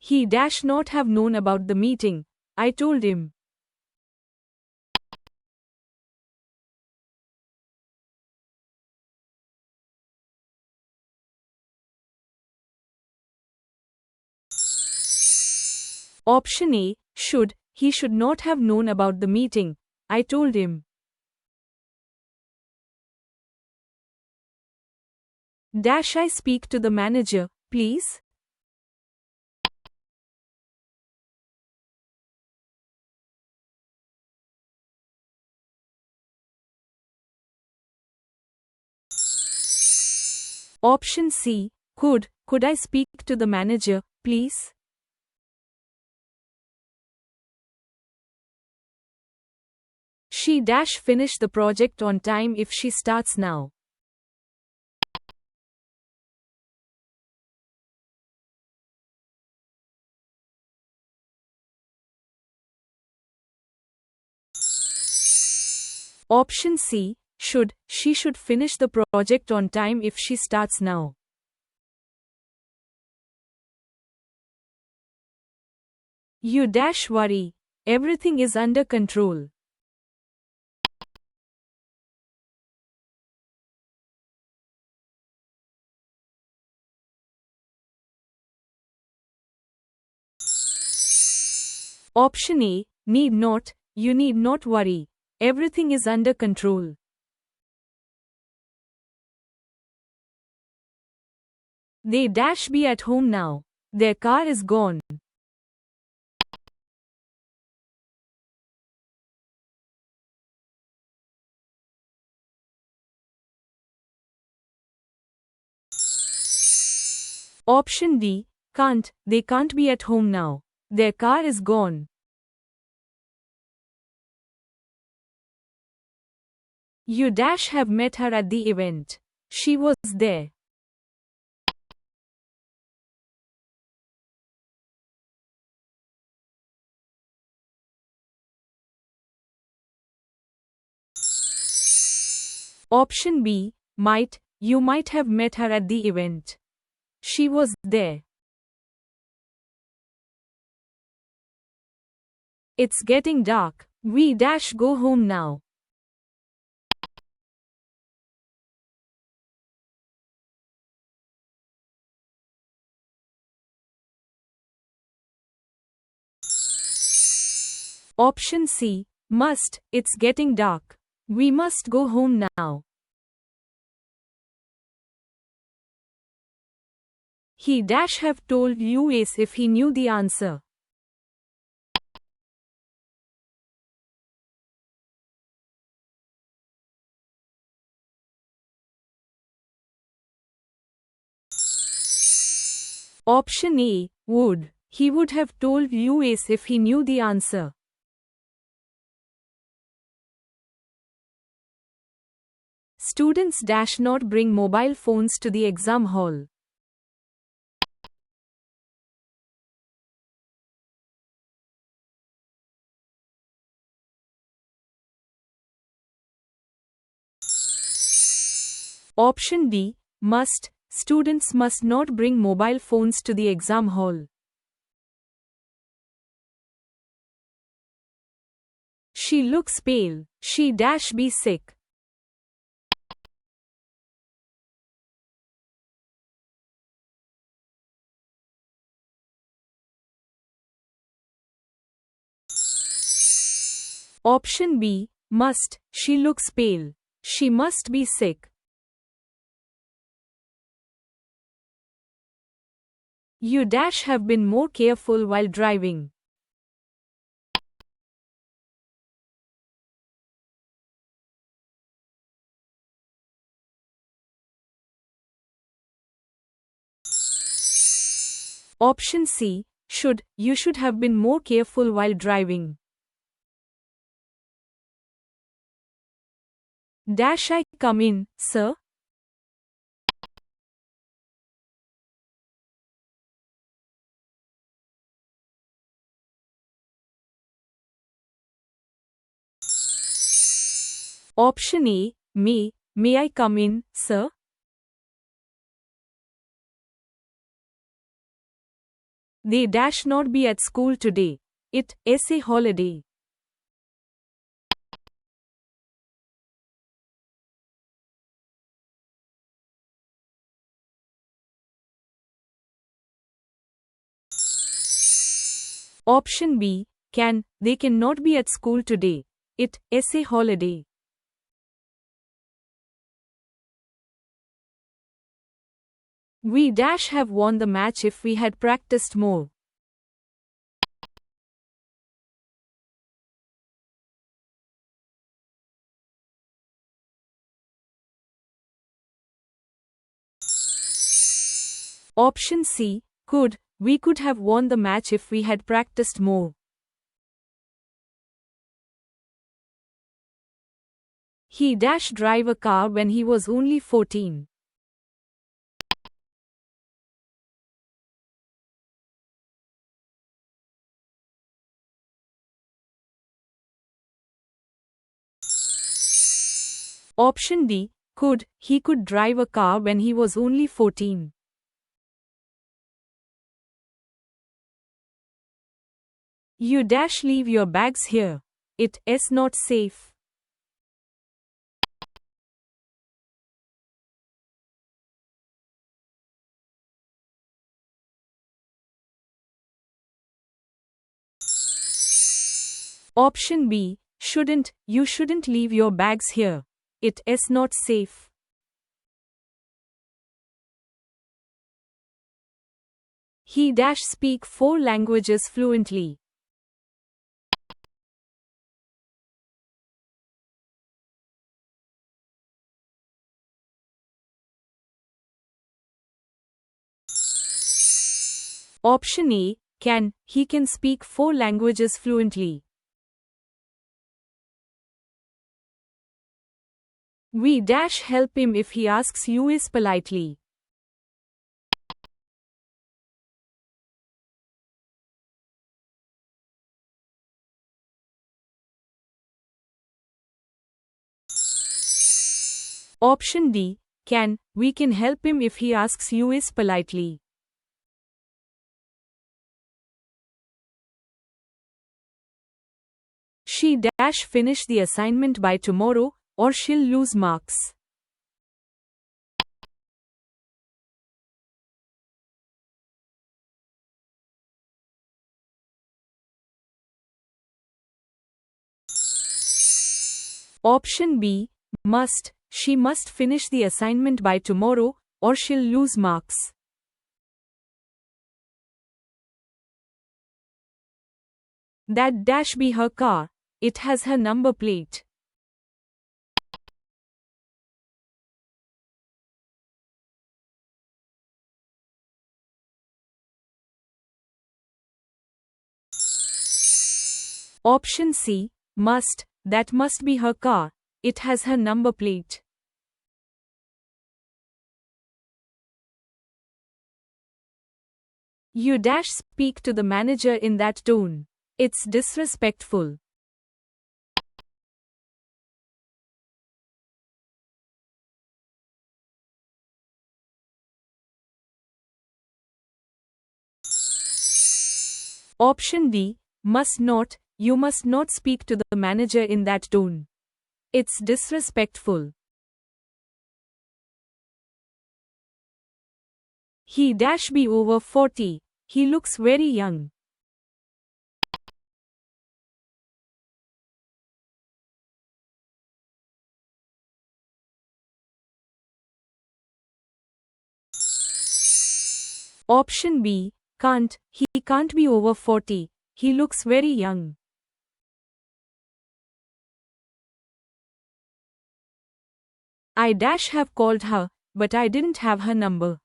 He dash not have known about the meeting, I told him. Option A, should, he should not have known about the meeting, I told him. Dash I speak to the manager, please? Option C, could I speak to the manager, please? She dash finish the project on time if she starts now. Option C, she should finish the project on time if she starts now. You dash worry. Everything is under control. Option A, need not, you need not worry. Everything is under control. They dash be at home now. Their car is gone. Option D, they can't be at home now. Their car is gone. You dash have met her at the event. She was there. Option B, you might have met her at the event. She was there. It's getting dark. We dash go home now. Option C, it's getting dark. We must go home now. He dash have told you Ace if he knew the answer. Option A, he would have told you Ace if he knew the answer. Students dash not bring mobile phones to the exam hall. Option D, students must not bring mobile phones to the exam hall. She looks pale. She dash be sick. Option B, she looks pale. She must be sick. You dash have been more careful while driving. Option C, you should have been more careful while driving. Dash I come in, sir? Option A, may I come in, sir? They dash not be at school today. It is a holiday. Option B. Can. They cannot be at school today. It is a holiday. We dash have won the match if we had practiced more. Option C. Could. We could have won the match if we had practiced more. He dash drive a car when he was only 14. Option D. Could. He could drive a car when he was only 14. You dash leave your bags here. It is not safe. Option B. Shouldn't. You shouldn't leave your bags here. It is not safe. He dash speak 4 languages fluently. Option A. Can. He can speak 4 languages fluently. We dash help him if he asks us politely. Option D. Can. We can help him if he asks us politely. She dash finish the assignment by tomorrow, or she'll lose marks. Option B. Must. She must finish the assignment by tomorrow, or she'll lose marks. That dash be her car. It has her number plate. Option C. Must. That must be her car. It has her number plate. You dash speak to the manager in that tone. It's disrespectful. Option D. Must not. You must not speak to the manager in that tone. It's disrespectful. He dash be over 40. He looks very young. Option B. Can't. He can't be over 40. He looks very young. I dash have called her, but I didn't have her number.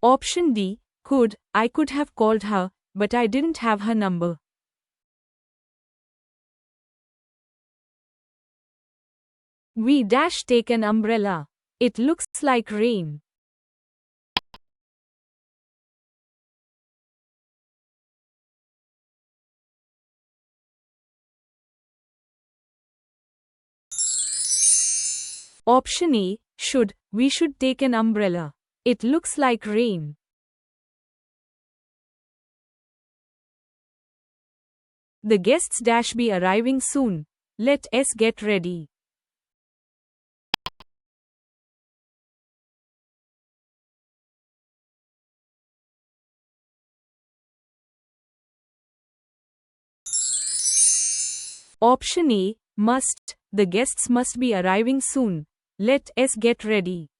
Option D. Could. I could have called her, but I didn't have her number. We dash take an umbrella. It looks like rain. Option A, should, we should take an umbrella. It looks like rain. The guests dash be arriving soon. Let us get ready. Option A, must, the guests must be arriving soon. Let us get ready.